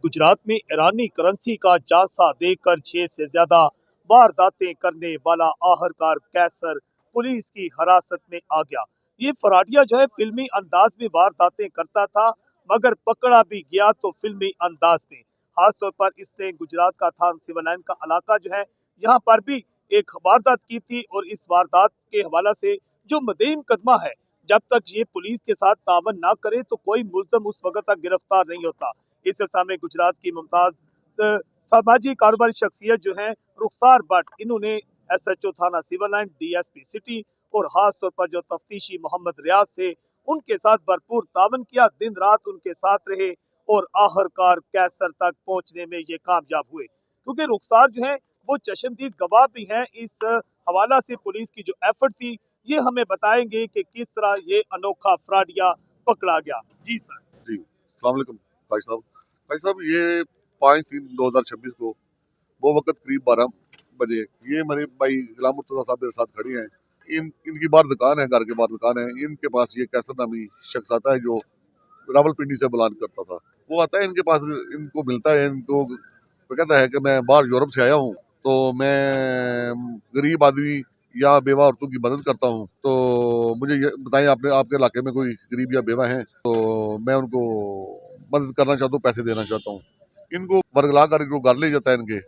गुजरात में ईरानी करेंसी का झांसा देकर 6 से ज्यादा वारदातें करने वाला आहरकार कैसर पुलिस की हिरासत में आ गया। ये फराडिया जो है फिल्मी अंदाज में वारदातें करता था, मगर पकड़ा भी गया तो फिल्मी अंदाज में। खासतौर पर इसने गुजरात का थान सिविल लाइन का इलाका जो है, यहाँ पर भी एक वारदात की थी और इस वारदात के हवाला से जो मदई मुकदमा है, जब तक ये पुलिस के साथ तावन ना करे तो कोई मुल्ज़म उस वक्त तक गिरफ्तार नहीं होता। इस समय गुजरात की मुमताज सामाजिक कारोबारी शख्सियत जो है रुखसार भट्ट, इन्होंने SHO थाना सिविल लाइन, DSP सिटी और खास तौर पर जो तफ्तीशी मोहम्मद रियाज थे उनके साथ भरपूर तावन किया, दिन रात उनके साथ रहे और आखिरकार कैसर तक पहुंचने में ये कामयाब हुए। क्योंकि रुखसार जो है वो चश्मदीद गवाह भी हैं। इस हवाला से पुलिस की जो एफर्ट थी ये हमें बताएंगे कि किस तरह ये अनोखा फ्राडिया पकड़ा गया। जी सर। जी, अस्सलाम वालेकुम भाई साहब, ये 5/3/2026 को वो वक्त करीब 12 बजे ये मेरे भाई गुलाम मुर्तजा साहब मेरे साथ खड़े हैं। इनकी बाहर दुकान है, घर के बाहर दुकान है। इनके पास ये कैसर नामी शख्स आता है जो रावलपिंडी से बिलोंग करता था। वो आता है इनके पास, इनको मिलता है, इनको वो कहता है कि मैं बाहर यूरोप से आया हूँ, तो मैं गरीब आदमी या बेवा औरतों की मदद करता हूँ, तो मुझे ये बताएं आपके इलाके में कोई गरीब या बेवा है तो मैं उनको मदद करना चाहता हूँ, पैसे देना चाहता हूँ। इनको वर्गला कर इनको घर ले जाता है।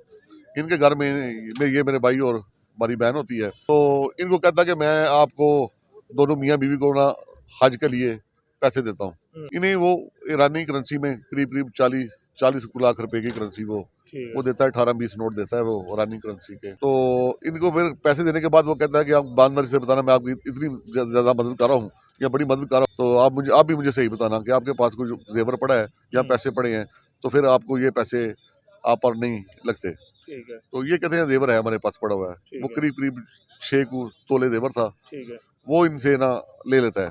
इनके घर में ये मेरे भाई और हमारी बहन होती है। तो इनको कहता है कि मैं आपको दोनों मियाँ बीवी को ना हज के लिए पैसे देता हूँ। इन्हें वो ईरानी करेंसी में करीब 40 लाख रुपए की करेंसी वो देता है, 18-20 नोट देता है वो ईरानी करेंसी के। तो इनको फिर पैसे देने के बाद वो कहता है कि आप बानदारी से बताना मैं आपकी इतनी ज्यादा मदद कर रहा हूँ या बड़ी मदद कर रहा हूँ, तो आप भी मुझे सही बताना कि आपके पास कोई जेवर पड़ा है या पैसे पड़े हैं, तो फिर आपको ये पैसे आप पर नहीं लगते। तो ये कहते हैं जेवर है हमारे पास पड़ा हुआ है। वो करीब 6 तोले जेवर था, वो इनसे ना ले लेता है।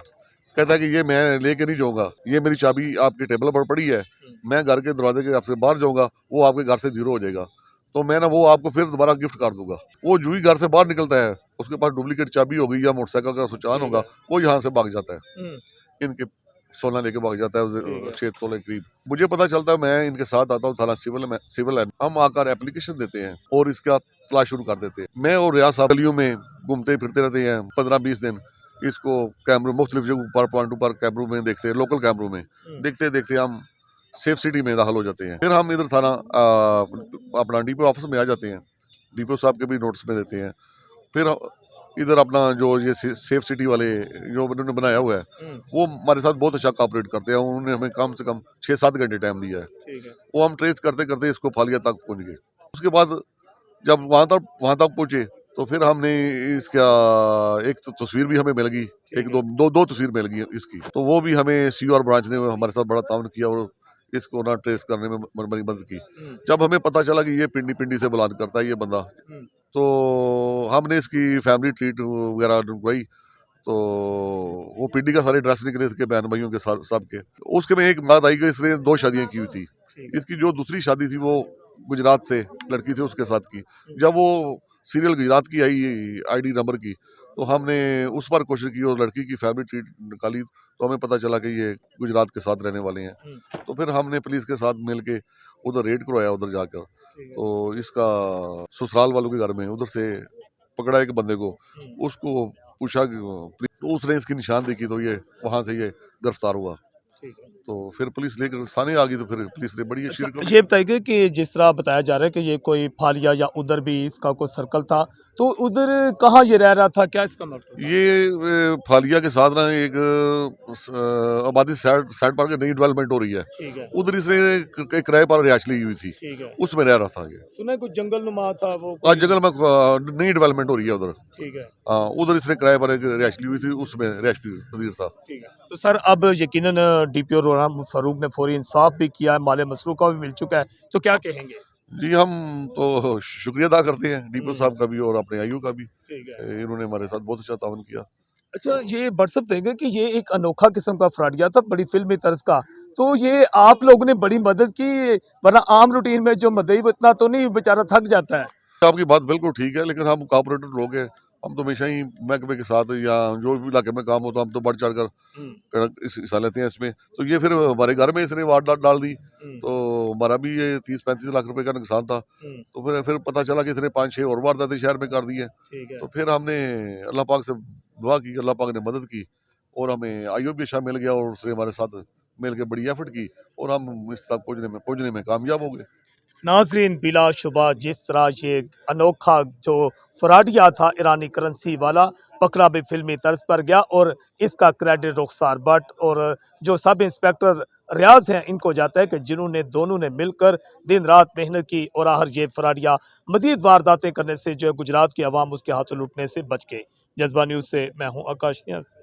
कहता है कि ये मैं लेके नहीं जाऊंगा, ये मेरी चाबी आपके टेबल पर पड़ी है, मैं घर के दरवाजे के आपसे बाहर जाऊंगा, वो आपके घर से जीरो हो जाएगा, तो मैं ना वो आपको फिर दोबारा गिफ्ट कर दूंगा। वो जो ही घर से बाहर निकलता है, उसके पास डुप्लीकेट चाबी होगी या मोटरसाइकिल का सुचान होगा, वो यहाँ से भाग जाता है, इनके सोना लेके भाग जाता है 6 तोले करीब। मुझे पता चलता है, मैं इनके साथ आता हूँ थाना सिविल है। हम आकर एप्लीकेशन देते हैं और इसका तलाश शुरू कर देते हैं। मैं और रियाज साहब गलियों में घूमते फिरते रहते हैं 15-20 दिन। इसको कैमरों मुख्तलिफ जगह पॉइंटों पर कैमरों में देखते हैं, लोकल कैमरों में देखते देखते हम सेफ सिटी में दाखिल हो जाते हैं। फिर हम इधर थाना अपना DPO ऑफिस में आ जाते हैं, DPO साहब के भी नोटिस में देते हैं। फिर इधर अपना जो ये सेफ सिटी वाले जो उन्होंने बनाया हुआ है, वो हमारे साथ बहुत अच्छा कोऑपरेट करते हैं। उन्होंने हमें कम से कम 6-7 घंटे टाइम दिया है। वो हम ट्रेस करते करते इसको फालिया तक पहुंच गए। उसके बाद जब वहाँ तक पहुंचे तो फिर हमने इसका एक तो तस्वीर भी हमें मिल गई, एक दो तस्वीर मिल गई इसकी। तो वो भी हमें COR ब्रांच ने हमारे साथ बड़ा ताउन किया और इसको ना ट्रेस करने में हमारी मदद की। जब हमें पता चला कि ये पिंडी से बिलोंग करता है ये बंदा, तो हमने इसकी फैमिली ट्रीट वगैरह ढूंढवाई। तो वो पिंडी का सारे ड्रेस निकले इसके बहन भाइयों के सब के। उसके में एक बात आई कि इसने 2 शादियां की हुई थी। इसकी जो दूसरी शादी थी वो गुजरात से लड़की थी उसके साथ की। जब वो सीरियल गुजरात की आई ID नंबर की, तो हमने उस पर कोशिश की और लड़की की फैमिली ट्रीट निकाली, तो हमें पता चला कि ये गुजरात के साथ रहने वाले हैं। तो फिर हमने पुलिस के साथ मिल के उधर रेड करवाया, उधर जाकर तो इसका ससुराल वालों के घर में उधर से पकड़ा एक बंदे को। उसको पूछा कि तो उसने इसकी निशान देखी, तो ये वहां से ये गिरफ्तार हुआ। तो फिर पुलिस लेकर थाने आ गई, तो फिर पुलिस ने बड़ी अच्छी ये बताइए कि जिस तरह बताया जा रहा है कि ये कोई फालिया या उधर भी इसका कोई सर्कल था, तो उधर कहाँ ये रह रहा था, क्या इसका मतलब? ये फालिया के साथ ना एक आबादी साइड पर नई डेवलपमेंट हो रही है, उधर इसने किराए पर रिहायश ली हुई थी, उसमें रह रहा था। ये सुना कुछ जंगल नुमा था वो, आज जंगल में नई डेवलपमेंट हो रही है उधर। ठीक है, उधर इसने किराए पर एक रिहायश ली हुई थी, उसमें रिहायश पजीर था। ठीक है। तो सर अब यकीनन DPO रोराम फारूक ने फौरी इंसाफ भी किया है, माले मसरूका भी मिल चुका है, तो क्या कहेंगे? जी, हम तो शुक्रिया अदा करते हैं DPO साहब का भी और अपने IU का भी। इन्होंने हमारे साथ बहुत अच्छा ताउन किया। अच्छा, ये व्हाट्सअप देंगे कि ये एक अनोखा किस्म का फ्राडिया था, बड़ी फिल्मी तर्ज का, तो ये आप लोगों ने बड़ी मदद की, वरना आम रूटीन में जो मदई इतना तो नहीं बेचारा थक जाता है। आपकी बात बिल्कुल ठीक है, लेकिन हम कॉपरेटिव लोग हैं, हम तो हमेशा ही महकमे के साथ या जो भी इलाके में काम होता है हम तो बढ़ चढ़ कर हिस्सा लेते हैं इसमें। तो ये फिर हमारे घर में इसने वारदात डाल दी, तो हमारा भी ये 30-35 लाख रुपए का नुकसान था। तो फिर पता चला कि इसने 5-6 और वारदातें शहर में कर दी है। ठीक है। तो फिर हमने अल्लाह पाक से दुआ की, अल्लाह पाक ने मदद की और हमें आईओ भी अच्छा मिल गया और उसने हमारे साथ मिल के बड़ी एफर्ट की और हम इस तक पहुंचने में कामयाब हो गए। नाजरीन, बिलाशुबा जिस तरह ये अनोखा जो फराडिया था ईरानी करेंसी वाला, पकड़ा भी फिल्मी तर्ज पर गया और इसका क्रेडिट रुखसार भट्ट और जो सब इंस्पेक्टर रियाज हैं इनको जाता है कि जिन्होंने दोनों ने मिलकर दिन रात मेहनत की और आहर ये फराडिया मजीद वारदातें करने से जो है गुजरात की आवाम उसके हाथों लुटने से बच गई। जज्बा न्यूज़ से मैं हूँ आकाश न्याज।